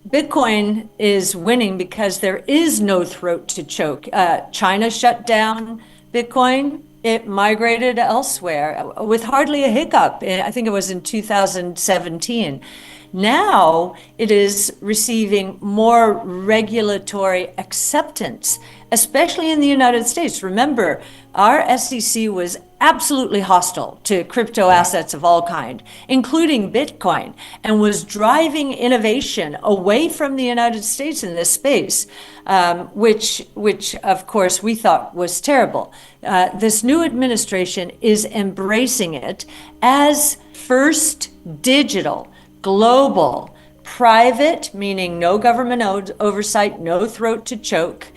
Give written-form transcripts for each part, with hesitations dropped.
Bitcoin is winning because there is no throat to choke. China shut down Bitcoin. It migrated elsewhere with hardly a hiccup. I think it was in 2017. Now it is receiving more regulatory acceptance, especially in the United States. Remember, our SEC was absolutely hostile to crypto assets of all kind, including Bitcoin, and was driving innovation away from the United States in this space, which of course we thought was terrible. This new administration is embracing it as first digital, global, private, meaning no government oversight, no throat to choke,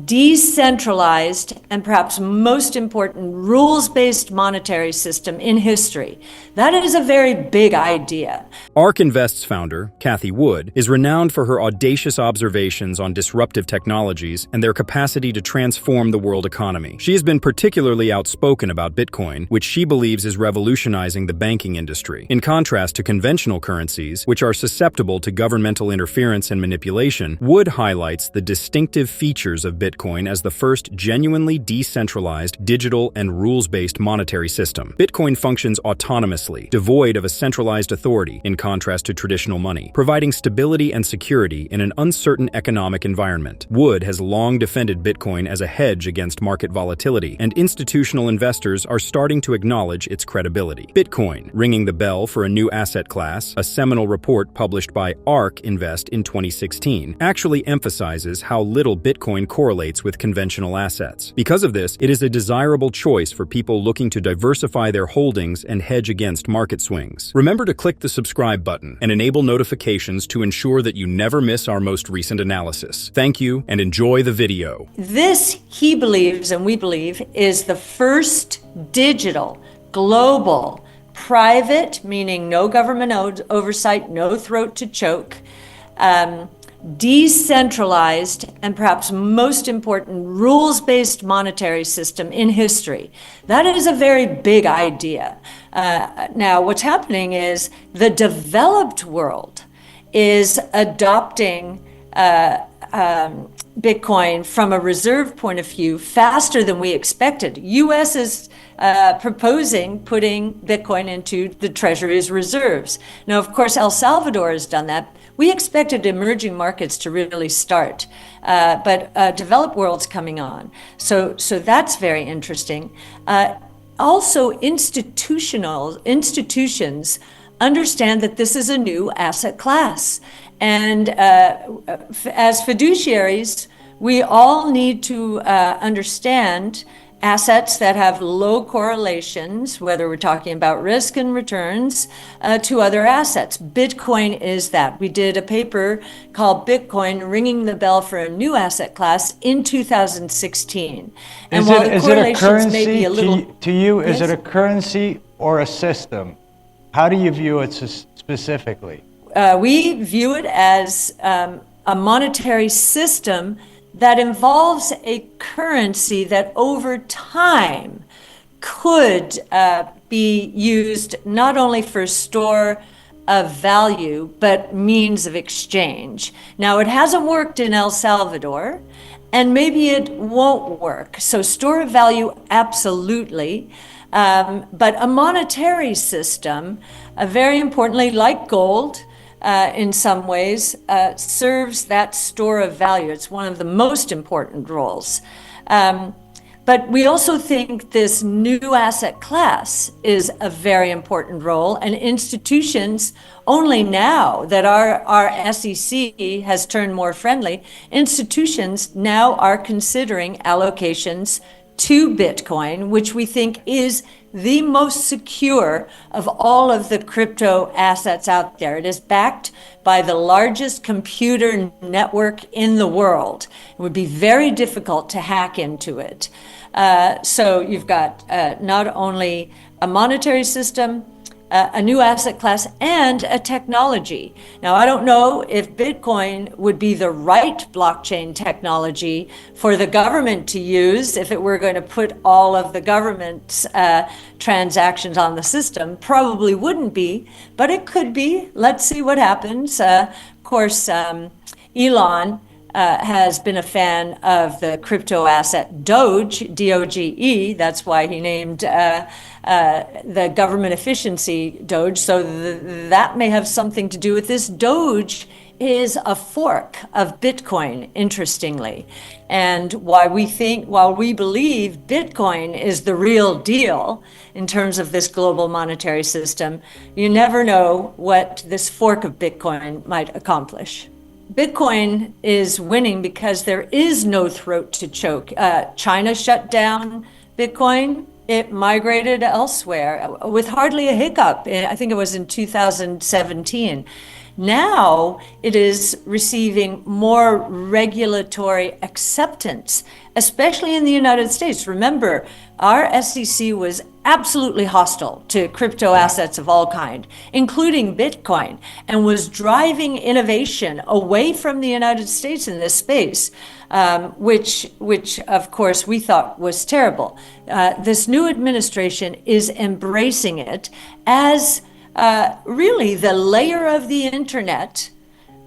decentralized, and perhaps most important, rules-based monetary system in history. That is a very big idea. ARK Invest's founder, Cathie Wood, is renowned for her audacious observations on disruptive technologies and their capacity to transform the world economy. She has been particularly outspoken about Bitcoin, which she believes is revolutionizing the banking industry. In contrast to conventional currencies, which are susceptible to governmental interference and manipulation, Wood highlights the distinctive features of Bitcoin as the first genuinely decentralized, digital, and rules-based monetary system. Bitcoin functions autonomously, devoid of a centralized authority, in contrast to traditional money, providing stability and security in an uncertain economic environment. Wood has long defended Bitcoin as a hedge against market volatility, and institutional investors are starting to acknowledge its credibility. Bitcoin, ringing the bell for a new asset class, a seminal report published by ARK Invest in 2016, actually emphasizes how little Bitcoin correlates with conventional assets. Because of this, it is a desirable choice for people looking to diversify their holdings and hedge against market swings. Remember to click the subscribe button and enable notifications to ensure that you never miss our most recent analysis. Thank you and enjoy the video. This, he believes, and we believe, is the first digital, global, private, meaning no government oversight, no throat to choke, decentralized, and perhaps most important, rules-based monetary system in history. That is a very big idea. Now, what's happening is the developed world is adopting Bitcoin from a reserve point of view faster than we expected. U.S. is proposing putting Bitcoin into the Treasury's reserves. Now, of course, El Salvador has done that. We expected emerging markets to really start, but developed world's coming on. So that's very interesting. Also, institutions understand that this is a new asset class. And as fiduciaries, we all need to understand assets that have low correlations, whether we're talking about risk and returns, to other assets. Bitcoin is that. We did a paper called Bitcoin Ringing the Bell for a New Asset Class in 2016. And while the correlations may be a little... To you, is it a currency or a system? How do you view it specifically? We view it as a monetary system that involves a currency that over time could be used not only for store of value, but means of exchange. Now, it hasn't worked in El Salvador, and maybe it won't work. So store of value, absolutely. But a monetary system, very importantly, like gold, in some ways, serves that store of value. It's one of the most important roles. But we also think this new asset class is a very important role, and institutions, only now that our SEC has turned more friendly, institutions now are considering allocations to Bitcoin, which we think is the most secure of all of the crypto assets out there. It is backed by the largest computer network in the world. It would be very difficult to hack into it. So you've got not only a monetary system, a new asset class and a technology. Now, I don't know if Bitcoin would be the right blockchain technology for the government to use if it were going to put all of the government's transactions on the system. Probably wouldn't be, but it could be. Let's see what happens. Of course, Elon has been a fan of the crypto asset Doge, D-O-G-E. That's why he named the government efficiency Doge. So that may have something to do with this. Doge is a fork of Bitcoin, interestingly. And while we believe Bitcoin is the real deal in terms of this global monetary system, you never know what this fork of Bitcoin might accomplish. Bitcoin is winning because there is no throat to choke. China shut down Bitcoin. It migrated elsewhere with hardly a hiccup. I think it was in 2017. Now it is receiving more regulatory acceptance, especially in the United States. Remember, our SEC was absolutely hostile to crypto assets of all kind, including Bitcoin, and was driving innovation away from the United States in this space, which of course we thought was terrible. This new administration is embracing it as really the layer of the internet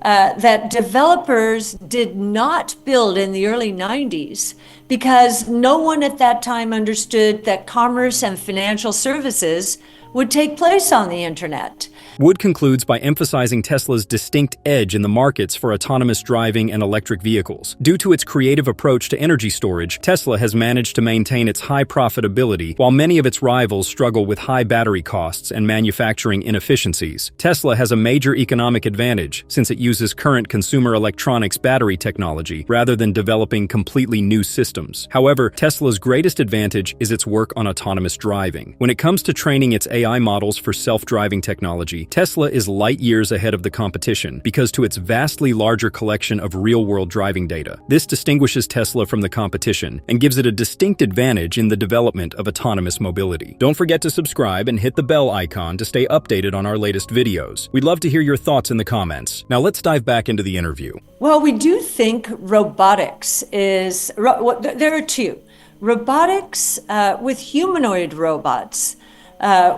that developers did not build in the early 90s because no one at that time understood that commerce and financial services would take place on the internet. Wood concludes by emphasizing Tesla's distinct edge in the markets for autonomous driving and electric vehicles. Due to its creative approach to energy storage, Tesla has managed to maintain its high profitability while many of its rivals struggle with high battery costs and manufacturing inefficiencies. Tesla has a major economic advantage since it uses current consumer electronics battery technology rather than developing completely new systems. However, Tesla's greatest advantage is its work on autonomous driving. When it comes to training its AI models for self-driving technology, Tesla is light years ahead of the competition because to its vastly larger collection of real-world driving data. This distinguishes Tesla from the competition and gives it a distinct advantage in the development of autonomous mobility. Don't forget to subscribe and hit the bell icon to stay updated on our latest videos. We'd love to hear your thoughts in the comments. Now let's dive back into the interview. Well, we do think robotics is, there are two. Robotics with humanoid robots.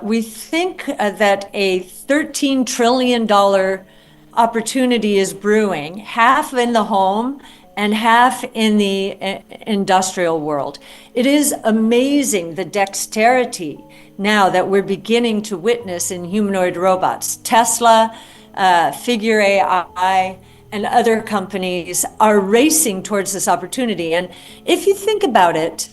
We think that a $13 trillion opportunity is brewing, half in the home and half in the industrial world. It is amazing the dexterity now that we're beginning to witness in humanoid robots. Tesla, Figure AI, and other companies are racing towards this opportunity. And if you think about it,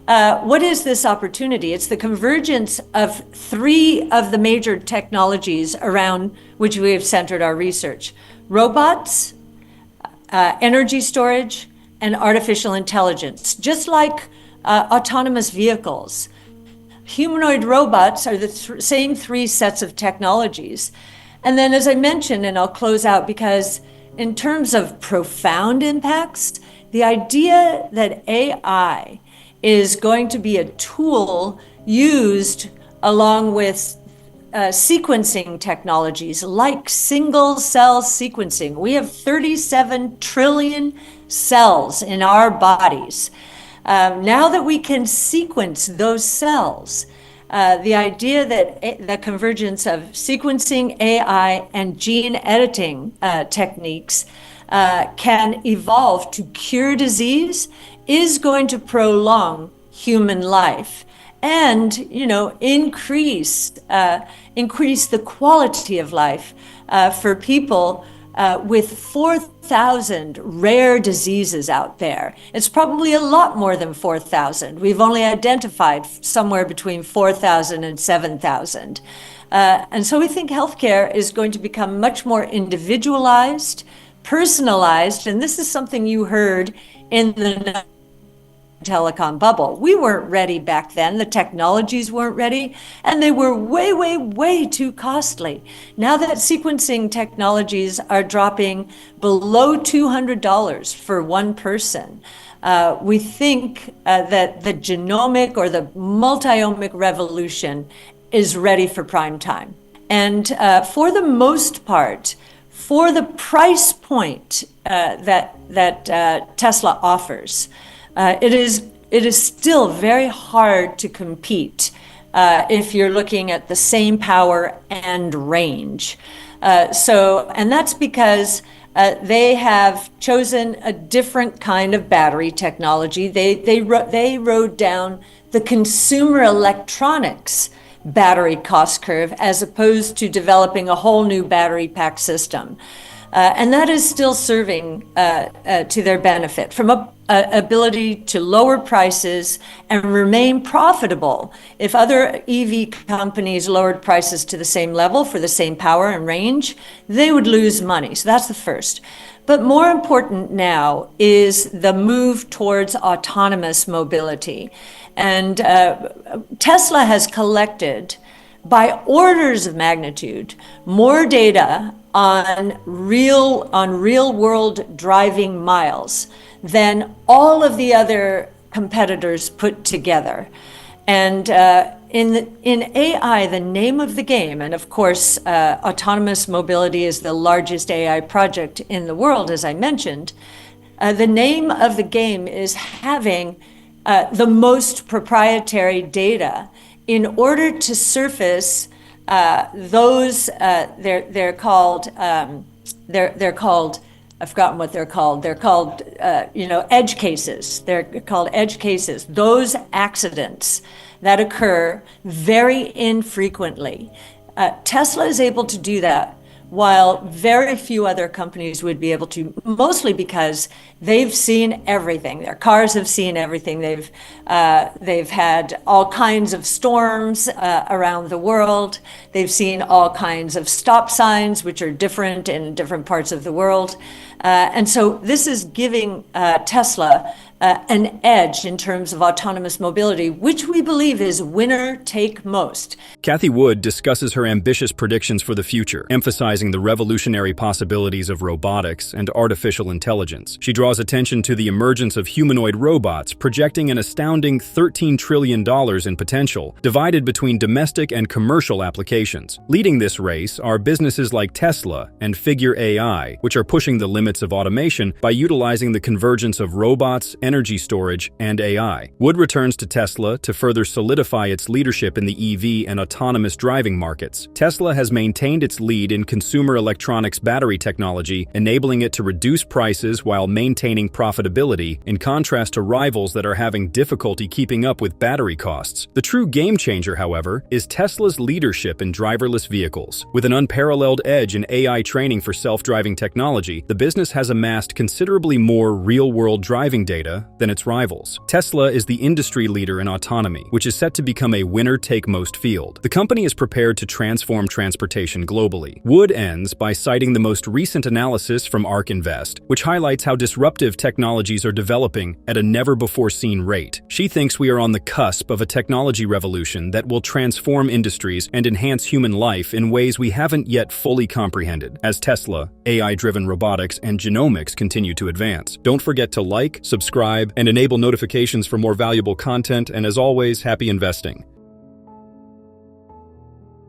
what is this opportunity? It's the convergence of three of the major technologies around which we have centered our research: robots, energy storage, and artificial intelligence. Just like autonomous vehicles, humanoid robots are the same three sets of technologies. And then, as I mentioned, and I'll close out, because in terms of profound impacts, the idea that AI is going to be a tool used along with sequencing technologies like single cell sequencing. We have 37 trillion cells in our bodies. Now that we can sequence those cells, the idea that the convergence of sequencing, AI, and gene editing techniques can evolve to cure disease is going to prolong human life and, increase the quality of life for people with 4,000 rare diseases out there. It's probably a lot more than 4,000. We've only identified somewhere between 4,000 and 7,000. And so we think healthcare is going to become much more individualized, personalized, and this is something you heard in the telecom bubble. We weren't ready back then. The technologies weren't ready, and they were way, way, way too costly. Now that sequencing technologies are dropping below $200 for one person, we think that the genomic or the multi-omic revolution is ready for prime time. And for the most part, for the price point that Tesla offers, it is still very hard to compete if you're looking at the same power and range. And that's because they have chosen a different kind of battery technology. They rode down the consumer electronics battery cost curve as opposed to developing a whole new battery pack system. And that is still serving to their benefit from a ability to lower prices and remain profitable. If other EV companies lowered prices to the same level for the same power and range, they would lose money. So that's the first. But more important now is the move towards autonomous mobility. And Tesla has collected, by orders of magnitude, more data on real world driving miles than all of the other competitors put together. And in AI, the name of the game, and of course, autonomous mobility is the largest AI project in the world, as I mentioned, the name of the game is having the most proprietary data in order to surface those, they're called, I've forgotten what they're called. They're called, edge cases. They're called edge cases. Those accidents that occur very infrequently. Tesla is able to do that while very few other companies would be able to, mostly because they've seen everything. Their cars have seen everything. They've had all kinds of storms around the world. They've seen all kinds of stop signs, which are different in different parts of the world. And so this is giving Tesla an edge in terms of autonomous mobility, which we believe is winner take most. Cathie Wood discusses her ambitious predictions for the future, emphasizing the revolutionary possibilities of robotics and artificial intelligence. She draws attention to the emergence of humanoid robots, projecting an astounding $13 trillion in potential, divided between domestic and commercial applications. Leading this race are businesses like Tesla and Figure AI, which are pushing the limits of automation by utilizing the convergence of robots, energy storage, and AI. Wood returns to Tesla to further solidify its leadership in the EV and autonomous driving markets. Tesla has maintained its lead in consumer electronics battery technology, enabling it to reduce prices while maintaining profitability, in contrast to rivals that are having difficulty keeping up with battery costs. The true game changer, however, is Tesla's leadership in driverless vehicles. With an unparalleled edge in AI training for self-driving technology, the business has amassed considerably more real-world driving data than its rivals. Tesla is the industry leader in autonomy, which is set to become a winner-take-most field. The company is prepared to transform transportation globally. Wood ends by citing the most recent analysis from ARK Invest, which highlights how disruptive technologies are developing at a never-before-seen rate. She thinks we are on the cusp of a technology revolution that will transform industries and enhance human life in ways we haven't yet fully comprehended, as Tesla, AI-driven robotics, and genomics continue to advance. Don't forget to like, subscribe, and enable notifications for more valuable content, and as always, happy investing.